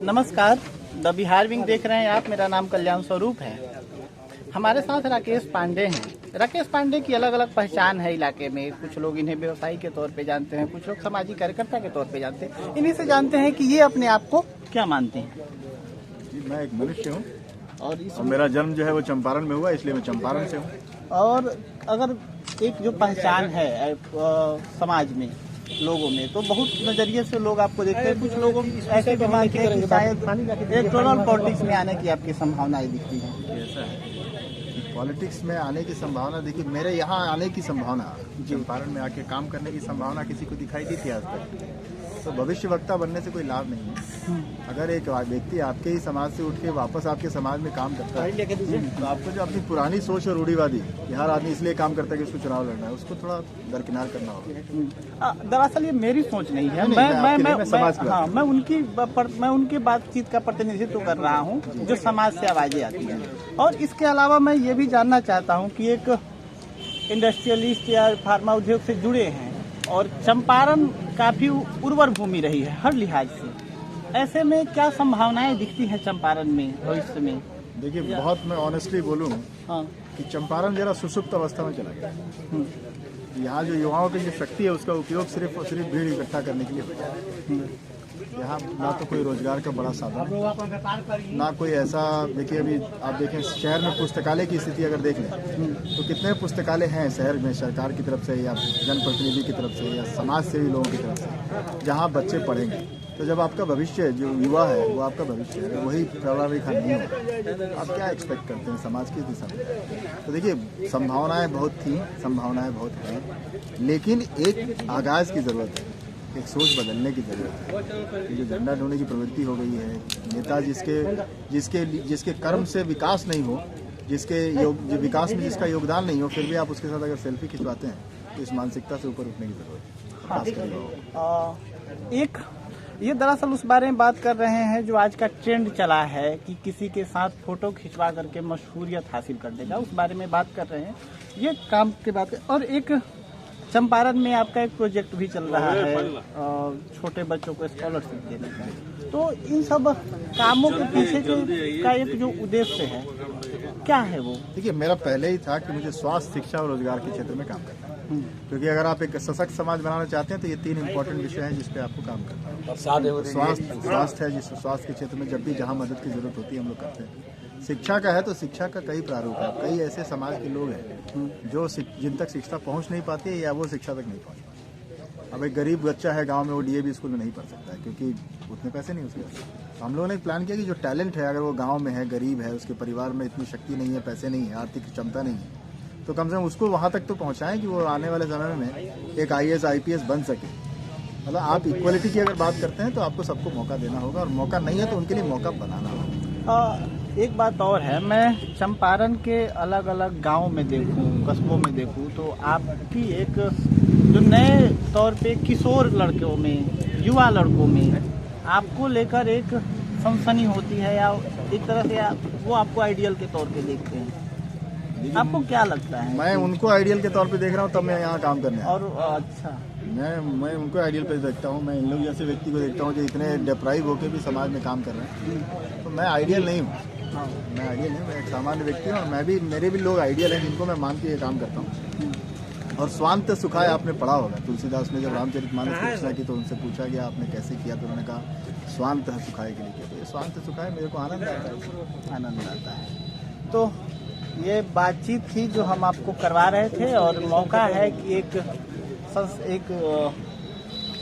नमस्कार, the Bihar wing देख रहे हैं आप। मेरा नाम कल्याण स्वरूप है। हमारे साथ राकेश पांडे हैं। राकेश पांडे की अलग अलग पहचान है इलाके में। कुछ लोग इन्हें व्यवसायी के तौर पे जानते हैं, कुछ लोग सामाजिक कार्यकर्ता के तौर पे जानते हैं। इन्हीं से जानते हैं कि ये अपने आप को क्या मानते हैं। मैं एक मनुष्य हूँ और मेरा जन्म जो है वो चंपारण में हुआ, इसलिए मैं चंपारण से हूँ। और अगर एक जो पहचान है समाज में, लोगों में, तो बहुत नजरिए से लोग आपको देखते हैं। कुछ लोग ऐसे भी मानते हैं कि शायद इलेक्टोरल पॉलिटिक्स में आने की आपकी संभावनाएं दिखती हैं। ऐसा है, पॉलिटिक्स में आने की संभावना, देखिए मेरे यहाँ आने की संभावना, चंपारण में आके काम करने की संभावना किसी को दिखाई दी थी आज तक। तो भविष्य वक्ता बनने से कोई लाभ नहीं है। अगर एक व्यक्ति आपके ही समाज से उठ के वापस आपके समाज में काम करता है, तो आपको जो अपनी पुरानी सोच और रूढ़िवादी कि हर आदमी इसलिए काम करता है कि उसको चुनाव लड़ना है, उसको थोड़ा दरकिनार करना होगा। दरअसल ये मेरी सोच नहीं है। मैं उनकी बातचीत का प्रतिनिधित्व कर रहा हूँ जो समाज से आवाजें आती हैं। और इसके अलावा मैं ये भी जानना चाहता हूँ कि एक इंडस्ट्रियलिस्ट या फार्मा उद्योग से जुड़े हैं और चंपारण काफी उर्वर भूमि रही है हर लिहाज से। ऐसे में क्या संभावनाएं दिखती हैं चंपारण में भविष्य में? देखिए, बहुत मैं ऑनेस्टली बोलूँ कि चंपारण जरा सुसुप्त अवस्था में चला गया। यहाँ जो युवाओं की जो शक्ति है उसका उपयोग सिर्फ और सिर्फ भीड़ इकट्ठा करने के लिए होता है। यहाँ ना तो कोई रोजगार का बड़ा साधन, ना कोई ऐसा। देखिए, अभी आप देखें शहर में पुस्तकालय की स्थिति अगर देख लें तो कितने पुस्तकालय हैं शहर में, सरकार की तरफ से या जनप्रतिनिधि की तरफ से या समाज सेवी लोगों की तरफ से, जहाँ बच्चे पढ़ेंगे। तो जब आपका भविष्य, जो युवा है वो आपका भविष्य है, वही पढ़ा लिखा नहीं होगा, आप क्या एक्सपेक्ट करते हैं समाज की दिशा में? तो देखिए, संभावनाएं बहुत थी, संभावनाएं बहुत हैं, लेकिन एक आगाज की जरूरत है, एक सोच बदलने की जरूरत है। ये जो झंडा ढोने की प्रवृत्ति हो गई है, नेता जिसके कर्म से विकास नहीं हो, जो विकास में जिसका योगदान नहीं हो, फिर भी आप उसके साथ अगर सेल्फी खिंचवाते हैं तो इस मानसिकता से ऊपर उठने की जरूरत है। ये दरअसल उस बारे में बात कर रहे हैं जो आज का ट्रेंड चला है कि किसी के साथ फोटो खिंचवा करके मशहूरियत हासिल कर देगा, उस बारे में बात कर रहे हैं। ये काम की बात है। और एक चंपारण में आपका एक प्रोजेक्ट भी चल रहा है छोटे बच्चों को स्कॉलरशिप देने का। तो इन सब कामों के पीछे का एक जो उद्देश्य है, क्या है वो? देखिए, मेरा पहले ही था कि मुझे स्वास्थ्य, शिक्षा और रोजगार के क्षेत्र में काम करना है। क्योंकि अगर आप एक सशक्त समाज बनाना चाहते हैं तो ये 3 इम्पोर्टेंट विषय हैं जिस पे आपको काम करना है। स्वास्थ्य है, जिस स्वास्थ्य के क्षेत्र में जब भी जहाँ मदद की जरूरत होती है हम लोग करते हैं। शिक्षा का है तो शिक्षा का कई प्रारूप है। कई ऐसे समाज के लोग हैं जो जिन तक शिक्षा पहुंच नहीं पाती है या वो शिक्षा तक नहीं पहुंच पाती। अब एक गरीब बच्चा है गांव में, वो डीएवी स्कूल में नहीं पढ़ सकता है क्योंकि उतने पैसे नहीं उसके पास। तो हम लोगों ने प्लान किया कि जो टैलेंट है, अगर वो गाँव में है, गरीब है, उसके परिवार में इतनी शक्ति नहीं है, पैसे नहीं है, आर्थिक क्षमता नहीं है, तो कम से कम उसको वहाँ तक तो पहुँचाएं कि वो आने वाले समय में एक IAS IPS बन सके। मतलब आप इक्वलिटी की अगर बात करते हैं तो आपको सबको मौका देना होगा, और मौका नहीं है तो उनके लिए मौका बनाना होगा। एक बात और है, मैं चंपारण के अलग अलग गांव में देखूं, कस्बों में देखूं, तो आपकी एक जो नए तौर पे किशोर लड़कों में, युवा लड़कों में आपको लेकर एक सनसनी होती है, या एक तरह से वो आपको आइडियल के तौर पे देखते हैं। आपको क्या लगता है? मैं उनको आइडियल के तौर पे देख रहा हूँ, तब मैं यहाँ काम करने और अच्छा, मैं उनको आइडियल पे देखता हूँ। मैं इन लोग जैसे व्यक्ति को देखता हूँ जो इतने डिप्राइव होकर भी समाज में काम कर रहे हैं। तो मैं आइडियल नहीं हूँ, मैं आइडियल नहीं, मैं एक सामान्य व्यक्ति हूँ। और मेरे भी लोग आइडियल हैं जिनको मैं मान के ये काम करता हूँ। और स्वांत सुखाय आपने पढ़ा होगा, तुलसीदास ने जब रामचरितमानस की रचना की तो उनसे पूछा गया आपने कैसे किया, तो उन्होंने कहा स्वांत सुखाय के लिए किया। तो ये स्वांत सुखाय मेरे को आनंद आता है। तो ये बातचीत थी जो हम आपको करवा रहे थे, और मौका है कि एक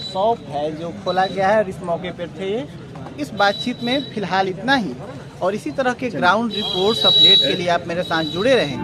शॉप है जो खोला गया है, और इस मौके पर थे ये। इस बातचीत में फिलहाल इतना ही, और इसी तरह के ग्राउंड रिपोर्ट्स अपडेट के लिए आप मेरे साथ जुड़े रहें।